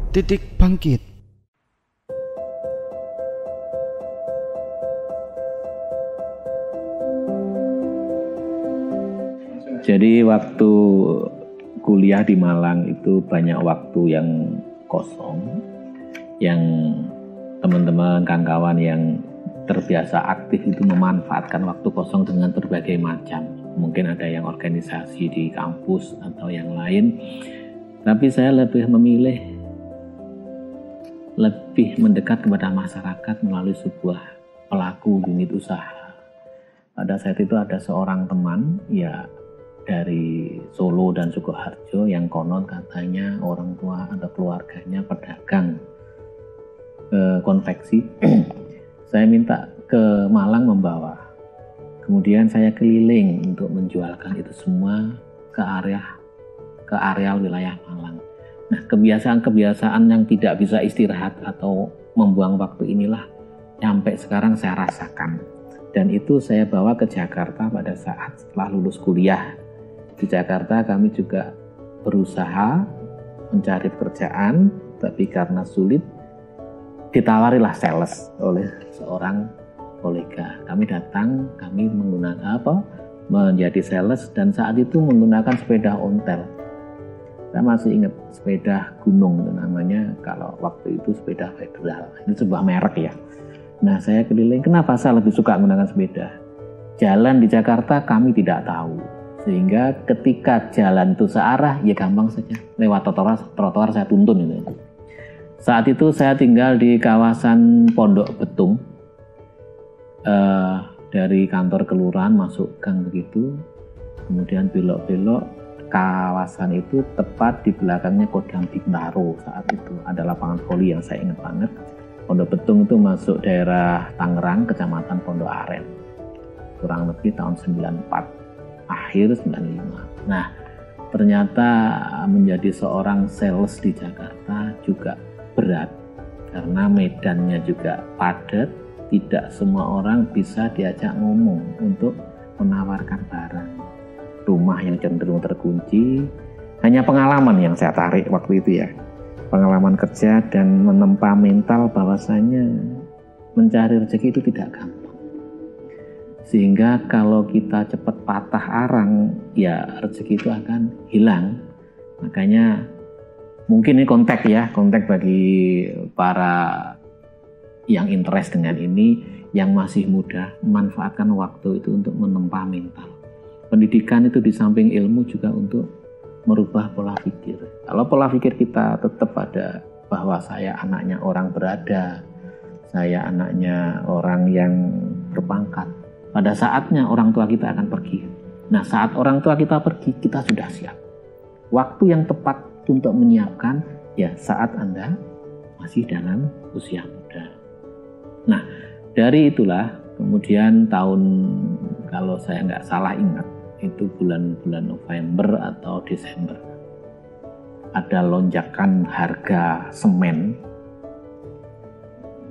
Titik Bangkit. Jadi waktu kuliah di Malang itu banyak waktu yang kosong, yang teman-teman, kawan-kawan yang terbiasa aktif itu memanfaatkan waktu kosong dengan berbagai macam. Mungkin ada yang organisasi di kampus atau yang lain. Tapi saya lebih memilih lebih mendekat kepada masyarakat melalui sebuah pelaku unit usaha. Pada saat itu ada seorang teman dari Solo dan Sukoharjo yang konon katanya orang tua atau keluarganya pedagang konveksi. Saya minta ke Malang membawa. Kemudian saya keliling untuk menjualkan itu semua ke areal wilayah Malang. Nah, kebiasaan-kebiasaan yang tidak bisa istirahat atau membuang waktu inilah sampai sekarang saya rasakan. Dan itu saya bawa ke Jakarta pada saat setelah lulus kuliah. Di Jakarta kami juga berusaha mencari pekerjaan, tapi karena sulit ditawarilah sales oleh seorang kolega. Kami datang, kami menggunakan menjadi sales dan saat itu menggunakan sepeda ontel. Saya masih ingat sepeda gunung namanya, kalau waktu itu sepeda Federal. Ini sebuah merek ya. Nah, saya keliling. Kenapa saya lebih suka menggunakan sepeda? Jalan di Jakarta kami tidak tahu. Sehingga ketika jalan itu searah, ya gampang saja. Lewat trotoar saya tuntun itu. Saat itu saya tinggal di kawasan Pondok Betung. Dari kantor kelurahan masuk gang begitu. Kemudian belok-belok, kawasan itu tepat di belakangnya Kodam Bintaro. Saat itu ada lapangan voli yang saya ingat banget. Pondok Betung itu masuk daerah Tangerang, Kecamatan Pondok Aren. Kurang lebih tahun 94. Akhir 95. Nah, ternyata menjadi seorang sales di Jakarta juga berat karena medannya juga padat. Tidak semua orang bisa diajak ngomong untuk menawarkan barang. Rumah yang cenderung terkunci. Hanya pengalaman yang saya tarik waktu itu ya. Pengalaman kerja dan menempa mental bahwasanya mencari rezeki itu tidak gampang. Sehingga kalau kita cepat patah arang, ya rezeki itu akan hilang. Makanya mungkin ini kontak bagi para yang interest dengan ini, yang masih muda, memanfaatkan waktu itu untuk menempa mental. Pendidikan itu di samping ilmu juga untuk merubah pola pikir. Kalau pola pikir kita tetap ada bahwa saya anaknya orang berada, saya anaknya orang yang berpangkat, pada saatnya orang tua kita akan pergi. Nah, saat orang tua kita pergi, kita sudah siap. Waktu yang tepat untuk menyiapkan, ya saat Anda masih dalam usia muda. Nah, dari itulah kemudian tahun, kalau saya nggak salah ingat, itu bulan-bulan November atau Desember, ada lonjakan harga semen.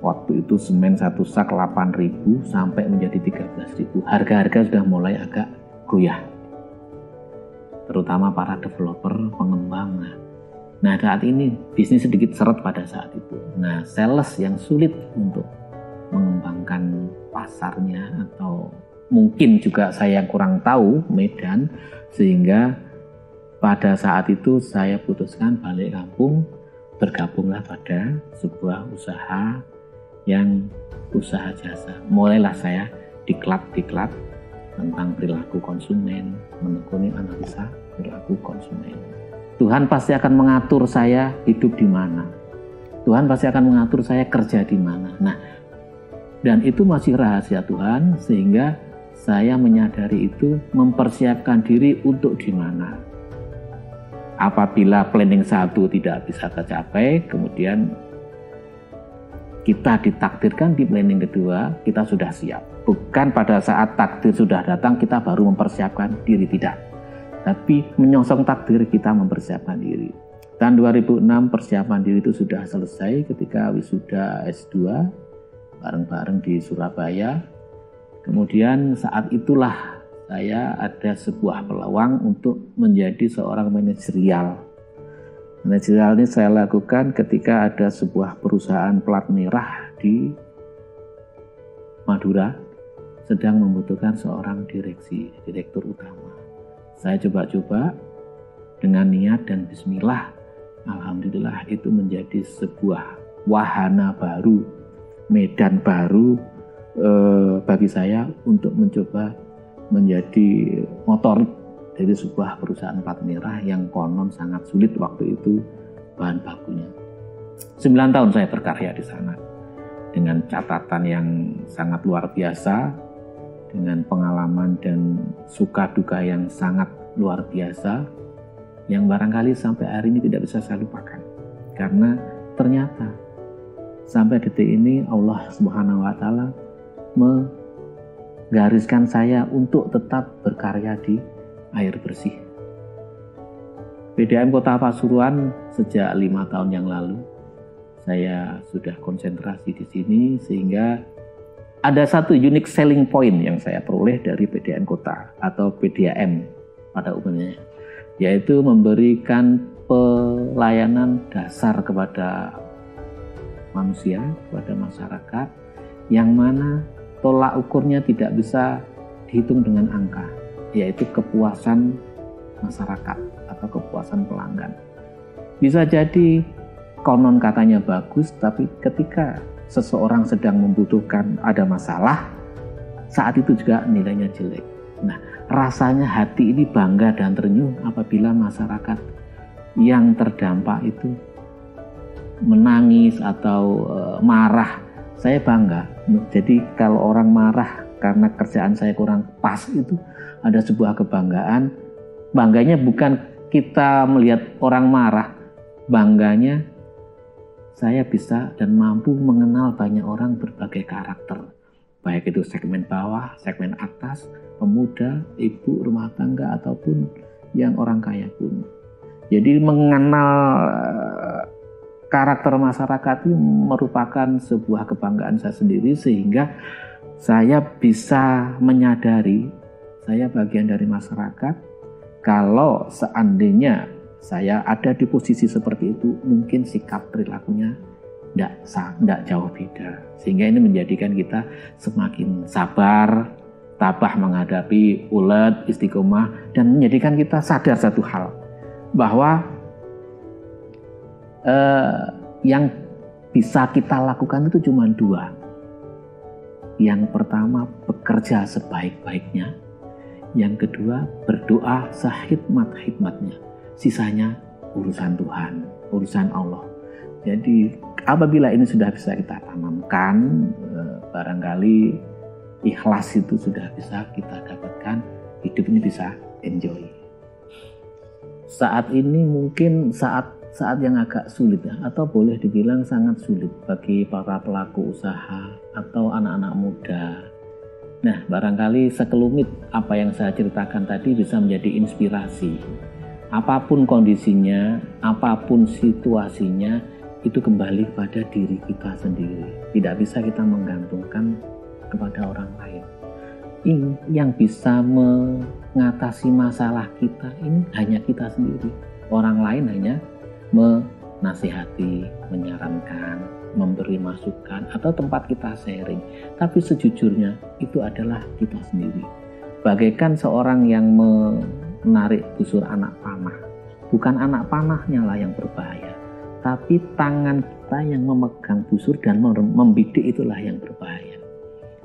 Waktu itu semen satu sak 8.000 sampai menjadi 13.000. Harga-harga sudah mulai agak goyah. Terutama para developer, pengembang. Nah, saat ini bisnis sedikit seret pada saat itu. Nah, sales yang sulit untuk mengembangkan pasarnya, atau mungkin juga saya kurang tahu medan, sehingga pada saat itu saya putuskan balik kampung, bergabunglah pada sebuah usaha yang usaha jasa. Mulailah saya diklat tentang perilaku konsumen, menekuni analisa perilaku konsumen. Tuhan pasti akan mengatur saya hidup di mana. Tuhan pasti akan mengatur saya kerja di mana. Nah, dan itu masih rahasia Tuhan, sehingga saya menyadari itu, mempersiapkan diri untuk di mana. Apabila planning 1 tidak bisa tercapai, kemudian kita ditakdirkan di planning kedua, kita sudah siap. Bukan pada saat takdir sudah datang, kita baru mempersiapkan diri, tidak. Tapi menyongsong takdir, kita mempersiapkan diri. Tahun 2006 persiapan diri itu sudah selesai ketika wisuda S2, bareng-bareng di Surabaya. Kemudian saat itulah saya ada sebuah peluang untuk menjadi seorang manajerial. Manajerial ini saya lakukan ketika ada sebuah perusahaan plat merah di Madura sedang membutuhkan seorang direktur utama. Saya coba-coba dengan niat dan bismillah, alhamdulillah itu menjadi sebuah wahana baru, medan baru bagi saya untuk mencoba menjadi motorik dari sebuah perusahaan plat merah yang konon sangat sulit waktu itu bahan bakunya. 9 tahun saya berkarya di sana dengan catatan yang sangat luar biasa, dengan pengalaman dan suka duka yang sangat luar biasa, yang barangkali sampai hari ini tidak bisa saya lupakan. Karena ternyata sampai detik ini Allah Subhanahu wa Ta'ala menggariskan saya untuk tetap berkarya di air bersih. PDAM Kota Pasuruan sejak 5 tahun yang lalu saya sudah konsentrasi di sini, sehingga ada satu unique selling point yang saya peroleh dari PDAM Kota atau PDAM pada umumnya, yaitu memberikan pelayanan dasar kepada manusia, kepada masyarakat, yang mana tolak ukurnya tidak bisa dihitung dengan angka, yaitu kepuasan masyarakat atau kepuasan pelanggan. Bisa jadi konon katanya bagus, tapi ketika seseorang sedang membutuhkan, ada masalah, saat itu juga nilainya jelek. Nah, rasanya hati ini bangga dan terenyuh apabila masyarakat yang terdampak itu menangis atau marah. Saya bangga. Jadi kalau orang marah karena kerjaan saya kurang pas, itu ada sebuah kebanggaan. Bangganya bukan kita melihat orang marah, bangganya saya bisa dan mampu mengenal banyak orang berbagai karakter, baik itu segmen bawah, segmen atas, pemuda, ibu rumah tangga, ataupun yang orang kaya pun. Jadi mengenal karakter masyarakat itu merupakan sebuah kebanggaan saya sendiri, sehingga saya bisa menyadari saya bagian dari masyarakat. Kalau seandainya saya ada di posisi seperti itu, mungkin sikap perilakunya tidak jauh beda. Sehingga ini menjadikan kita semakin sabar, tabah menghadapi ulet, istiqomah, dan menjadikan kita sadar satu hal, bahwa yang bisa kita lakukan itu cuma 2. Yang pertama, bekerja sebaik-baiknya. Yang kedua, berdoa sehikmat-hikmatnya. Sisanya urusan Tuhan, urusan Allah. Jadi apabila ini sudah bisa kita tanamkan, barangkali ikhlas itu sudah bisa kita dapatkan, hidup ini bisa enjoy. Saat ini mungkin saat yang agak sulit, atau boleh dibilang sangat sulit bagi para pelaku usaha atau anak-anak muda. Nah, barangkali sekelumit apa yang saya ceritakan tadi bisa menjadi inspirasi. Apapun kondisinya, apapun situasinya, itu kembali pada diri kita sendiri. Tidak bisa kita menggantungkan kepada orang lain. Yang bisa mengatasi masalah kita ini hanya kita sendiri. Orang lain hanya menasihati, menyarankan, memberi masukan, atau tempat kita sharing. Tapi sejujurnya itu adalah kita sendiri. Bagaikan seorang yang menarik busur anak panah. Bukan anak panahnya lah yang berbahaya, tapi tangan kita yang memegang busur dan membidik itulah yang berbahaya.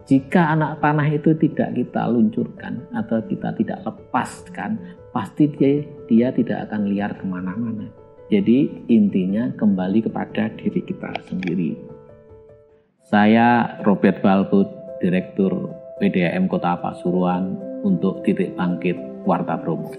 Jika anak panah itu tidak kita luncurkan atau kita tidak lepaskan, pasti dia tidak akan liar kemana-mana. Jadi intinya kembali kepada diri kita sendiri. Saya Robert Balbut, Direktur PDAM Kota Pasuruan untuk Titik Bangkit Warta Bromo.